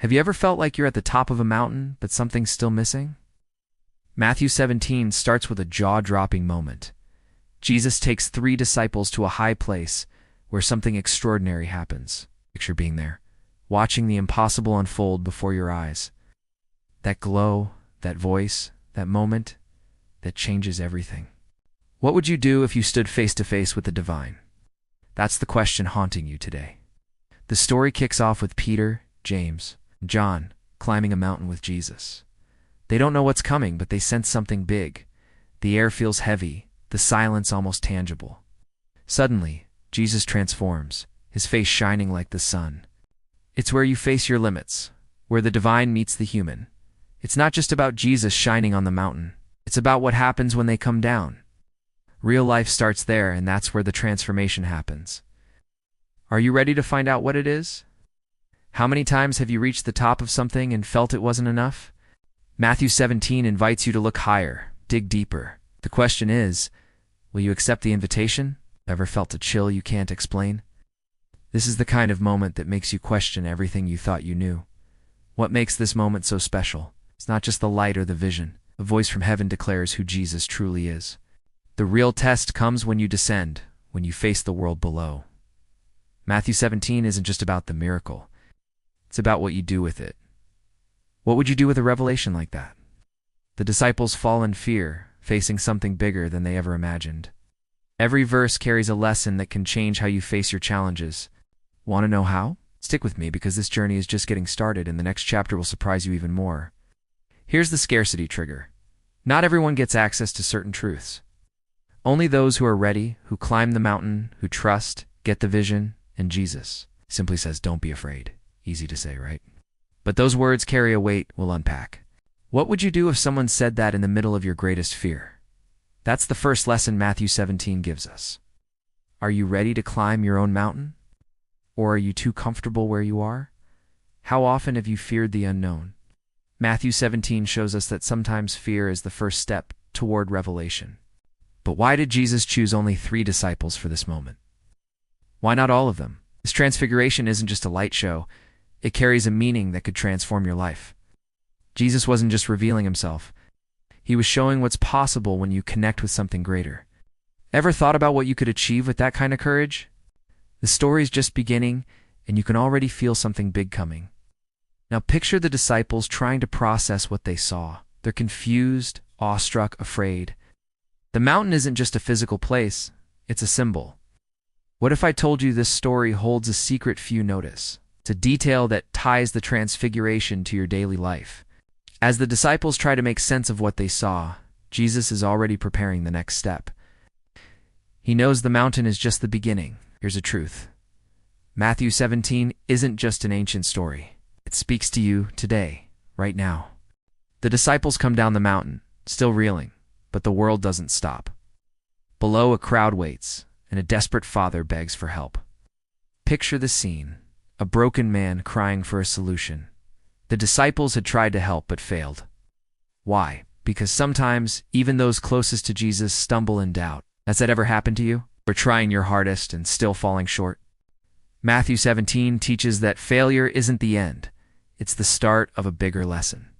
Have you ever felt like you're at the top of a mountain, but something's still missing? Matthew 17 starts with a jaw-dropping moment. Jesus takes 3 disciples to a high place where something extraordinary happens. Picture being there, watching the impossible unfold before your eyes. That glow, that voice, that moment, that changes everything. What would you do if you stood face to face with the divine? That's the question haunting you today. The story kicks off with Peter, James, and John climbing a mountain with Jesus. They don't know what's coming, but they sense something big. The air feels heavy, the silence almost tangible. Suddenly, Jesus transforms, his face shining like the sun. It's where you face your limits, where the divine meets the human. It's not just about Jesus shining on the mountain. It's about what happens when they come down. Real life starts there, and that's where the transformation happens. Are you ready to find out what it is? How many times have you reached the top of something and felt it wasn't enough? Matthew 17 invites you to look higher, dig deeper. The question is, will you accept the invitation? Ever felt a chill you can't explain? This is the kind of moment that makes you question everything you thought you knew. What makes this moment so special? It's not just the light or the vision. A voice from heaven declares who Jesus truly is. The real test comes when you descend, when you face the world below. Matthew 17 isn't just about the miracle. It's about what you do with it. What would you do with a revelation like that? The disciples fall in fear, facing something bigger than they ever imagined. Every verse carries a lesson that can change how you face your challenges. Want to know how? Stick with me, because this journey is just getting started and the next chapter will surprise you even more. Here's the scarcity trigger. Not everyone gets access to certain truths. Only those who are ready, who climb the mountain, who trust, get the vision, and Jesus simply says, don't be afraid. Easy to say, right? But those words carry a weight we'll unpack. What would you do if someone said that in the middle of your greatest fear? That's the first lesson Matthew 17 gives us. Are you ready to climb your own mountain? Or are you too comfortable where you are? How often have you feared the unknown? Matthew 17 shows us that sometimes fear is the first step toward revelation. But why did Jesus choose only 3 disciples for this moment? Why not all of them? This transfiguration isn't just a light show. It carries a meaning that could transform your life. Jesus wasn't just revealing himself. He was showing what's possible when you connect with something greater. Ever thought about what you could achieve with that kind of courage? The story's just beginning, and you can already feel something big coming. Now picture the disciples trying to process what they saw. They're confused, awestruck, afraid. The mountain isn't just a physical place, it's a symbol. What if I told you this story holds a secret few notice? It's a detail that ties the transfiguration to your daily life. As the disciples try to make sense of what they saw, Jesus is already preparing the next step. He knows the mountain is just the beginning. Here's a truth. Matthew 17 isn't just an ancient story. It speaks to you today, right now. The disciples come down the mountain, still reeling, but the world doesn't stop. Below, a crowd waits, and a desperate father begs for help. Picture the scene. A broken man crying for a solution. The disciples had tried to help but failed. Why? Because sometimes even those closest to Jesus stumble in doubt. Has that ever happened to you? Or trying your hardest and still falling short? Matthew 17 teaches that failure isn't the end. It's the start of a bigger lesson.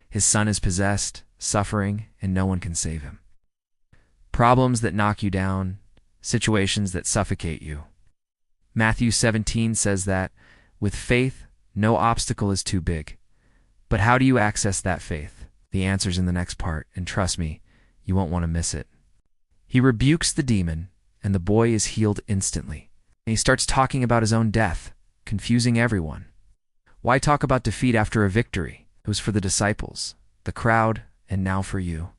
His son is possessed, suffering, and no one can save him. Problems that knock you down, situations that suffocate you. Matthew 17 says that, with faith, no obstacle is too big. But how do you access that faith? The answer's in the next part, and trust me, you won't want to miss it. He rebukes the demon, and the boy is healed instantly. And he starts talking about his own death, confusing everyone. Why talk about defeat after a victory? It was for the disciples, the crowd, and now for you.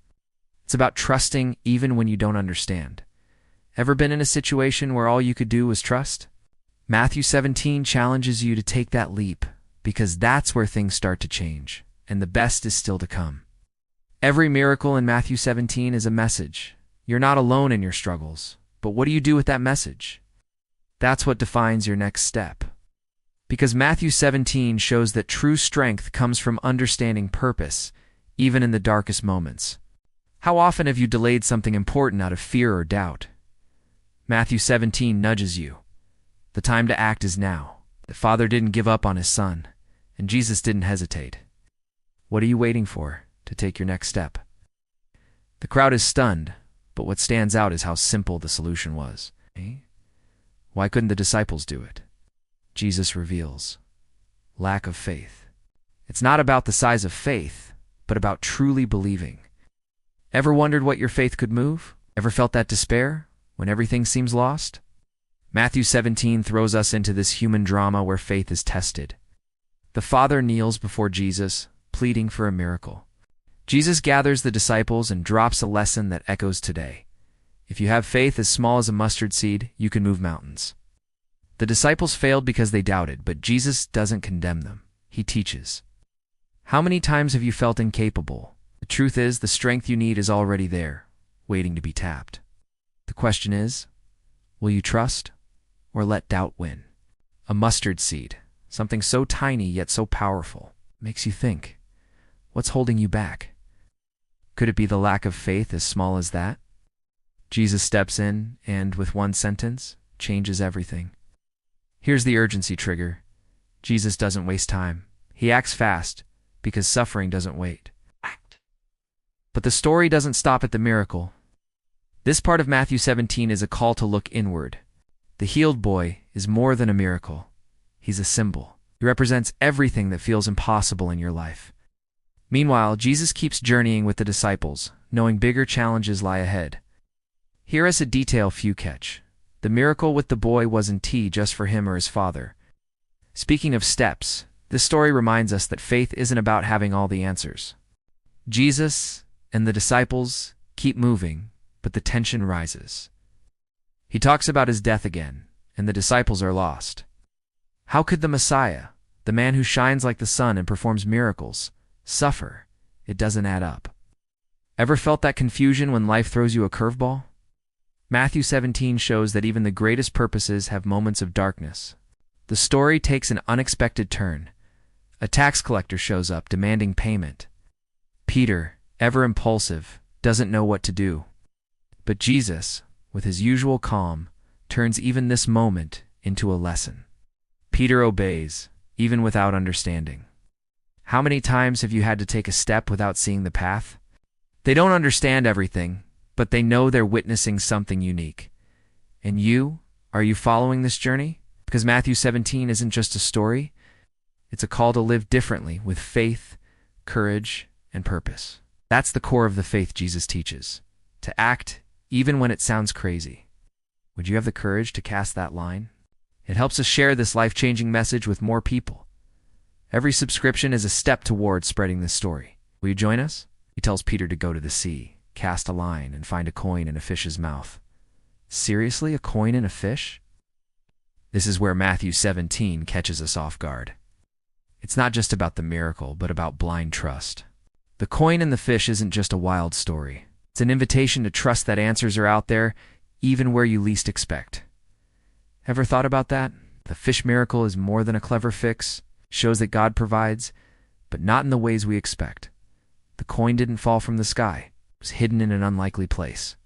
It's about trusting even when you don't understand. Ever been in a situation where all you could do was trust? Matthew 17 challenges you to take that leap, because that's where things start to change, and the best is still to come. Every miracle in Matthew 17 is a message. You're not alone in your struggles, but what do you do with that message? That's what defines your next step. Because Matthew 17 shows that true strength comes from understanding purpose, even in the darkest moments. How often have you delayed something important out of fear or doubt? Matthew 17 nudges you. The time to act is now. The Father didn't give up on his Son. And Jesus didn't hesitate. What are you waiting for to take your next step? The crowd is stunned, but what stands out is how simple the solution was. Why couldn't the disciples do it? Jesus reveals lack of faith. It's not about the size of faith, but about truly believing. Ever wondered what your faith could move? Ever felt that despair when everything seems lost? Matthew 17 throws us into this human drama where faith is tested. The Father kneels before Jesus, pleading for a miracle. Jesus gathers the disciples and drops a lesson that echoes today. If you have faith as small as a mustard seed, you can move mountains. The disciples failed because they doubted, but Jesus doesn't condemn them. He teaches. How many times have you felt incapable? The truth is, the strength you need is already there, waiting to be tapped. The question is, will you trust or let doubt win? A mustard seed, something so tiny yet so powerful, makes you think. What's holding you back? Could it be the lack of faith as small as that? Jesus steps in and, with one sentence, changes everything. Here's the urgency trigger. Jesus doesn't waste time. He acts fast because suffering doesn't wait. But the story doesn't stop at the miracle. This part of Matthew 17 is a call to look inward. The healed boy is more than a miracle. He's a symbol. He represents everything that feels impossible in your life. Meanwhile, Jesus keeps journeying with the disciples, knowing bigger challenges lie ahead. Here is a detail few catch. The miracle with the boy wasn't just for him or his father. Speaking of steps, this story reminds us that faith isn't about having all the answers. Jesus and the disciples keep moving, but the tension rises. He talks about his death again, and the disciples are lost. How could the Messiah, the man who shines like the sun and performs miracles, suffer? It doesn't add up. Ever felt that confusion when life throws you a curveball? Matthew 17 shows that even the greatest purposes have moments of darkness. The story takes an unexpected turn. A tax collector shows up demanding payment. Peter, ever impulsive, doesn't know what to do. But Jesus, with his usual calm, turns even this moment into a lesson. Peter obeys, even without understanding. How many times have you had to take a step without seeing the path? They don't understand everything, but they know they're witnessing something unique. And you, are you following this journey? Because Matthew 17 isn't just a story, it's a call to live differently with faith, courage, and purpose. That's the core of the faith Jesus teaches, to act even when it sounds crazy. Would you have the courage to cast that line? It helps us share this life-changing message with more people. Every subscription is a step toward spreading this story. Will you join us? He tells Peter to go to the sea, cast a line, and find a coin in a fish's mouth. Seriously, a coin in a fish? This is where Matthew 17 catches us off guard. It's not just about the miracle, but about blind trust. The coin in the fish isn't just a wild story. It's an invitation to trust that answers are out there, even where you least expect. Ever thought about that? The fish miracle is more than a clever fix, shows that God provides, but not in the ways we expect. The coin didn't fall from the sky. It was hidden in an unlikely place.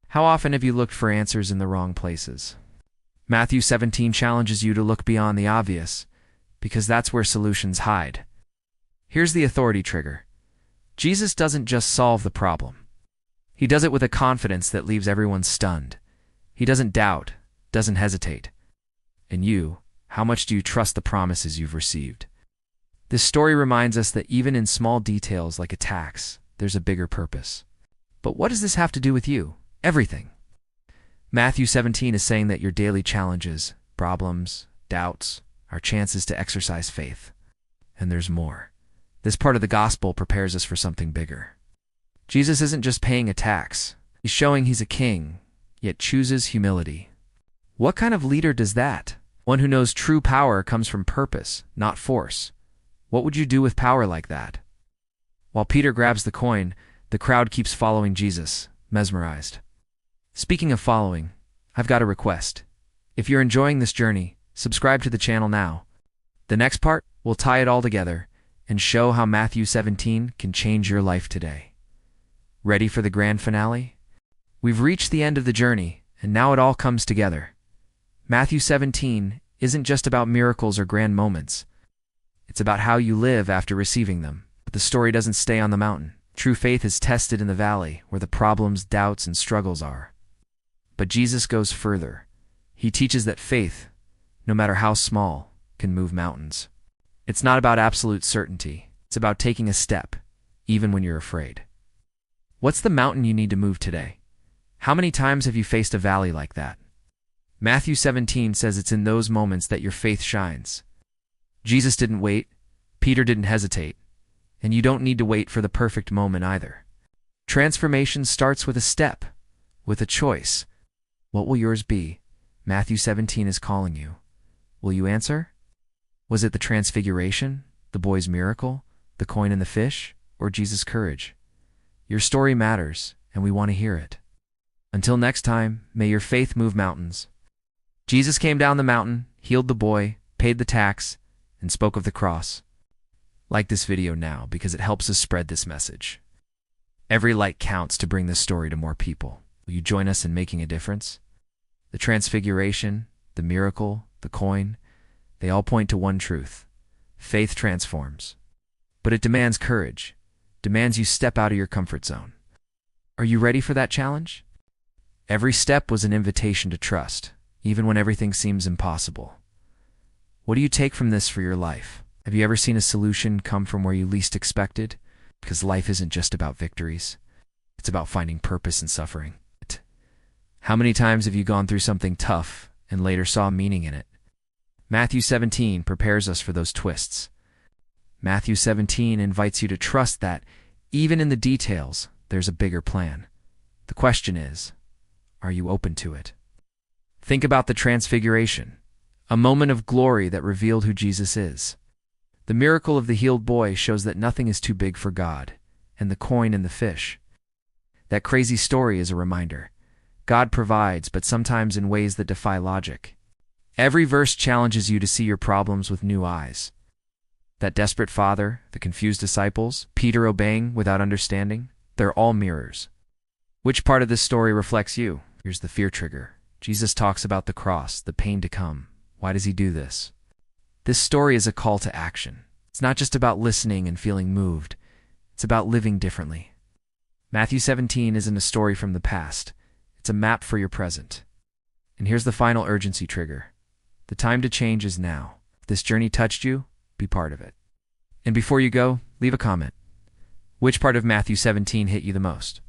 How often have you looked for answers in the wrong places? Matthew 17 challenges you to look beyond the obvious, because that's where solutions hide. Here's the authority trigger. Jesus doesn't just solve the problem. He does it with a confidence that leaves everyone stunned. He doesn't doubt, doesn't hesitate. And you, how much do you trust the promises you've received? This story reminds us that even in small details like a tax, there's a bigger purpose. But what does this have to do with you? Everything. Matthew 17 is saying that your daily challenges, problems, doubts, are chances to exercise faith. And there's more. This part of the gospel prepares us for something bigger. Jesus isn't just paying a tax. He's showing he's a king, yet chooses humility. What kind of leader does that? One who knows true power comes from purpose, not force. What would you do with power like that? While Peter grabs the coin, the crowd keeps following Jesus, mesmerized. Speaking of following, I've got a request. If you're enjoying this journey, subscribe to the channel now. The next part will tie it all together and show how Matthew 17 can change your life today. Ready for the grand finale? We've reached the end of the journey, and now it all comes together. Matthew 17 isn't just about miracles or grand moments. It's about how you live after receiving them. But the story doesn't stay on the mountain. True faith is tested in the valley, where the problems, doubts, and struggles are. But Jesus goes further. He teaches that faith, no matter how small, can move mountains. It's not about absolute certainty. It's about taking a step, even when you're afraid. What's the mountain you need to move today? How many times have you faced a valley like that? Matthew 17 says it's in those moments that your faith shines. Jesus didn't wait. Peter didn't hesitate. And you don't need to wait for the perfect moment either. Transformation starts with a step, with a choice. What will yours be? Matthew 17 is calling you. Will you answer? Was it the transfiguration, the boy's miracle, the coin and the fish, or Jesus' courage? Your story matters, and we want to hear it. Until next time, may your faith move mountains. Jesus came down the mountain, healed the boy, paid the tax, and spoke of the cross. Like this video now because it helps us spread this message. Every like counts to bring this story to more people. Will you join us in making a difference? The transfiguration, the miracle, the coin, they all point to one truth. Faith transforms. But it demands courage, demands you step out of your comfort zone. Are you ready for that challenge? Every step was an invitation to trust, even when everything seems impossible. What do you take from this for your life? Have you ever seen a solution come from where you least expected? Because life isn't just about victories. It's about finding purpose in suffering. How many times have you gone through something tough and later saw meaning in it? Matthew 17 prepares us for those twists. Matthew 17 invites you to trust that, even in the details, there's a bigger plan. The question is, are you open to it? Think about the transfiguration, a moment of glory that revealed who Jesus is. The miracle of the healed boy shows that nothing is too big for God, and the coin and the fish. That crazy story is a reminder. God provides, but sometimes in ways that defy logic. Every verse challenges you to see your problems with new eyes. That desperate father, the confused disciples, Peter obeying without understanding, they're all mirrors. Which part of this story reflects you? Here's the fear trigger. Jesus talks about the cross, the pain to come. Why does he do this? This story is a call to action. It's not just about listening and feeling moved. It's about living differently. Matthew 17 isn't a story from the past. It's a map for your present. And here's the final urgency trigger. The time to change is now. If this journey touched you, be part of it. And before you go, leave a comment. Which part of Matthew 17 hit you the most?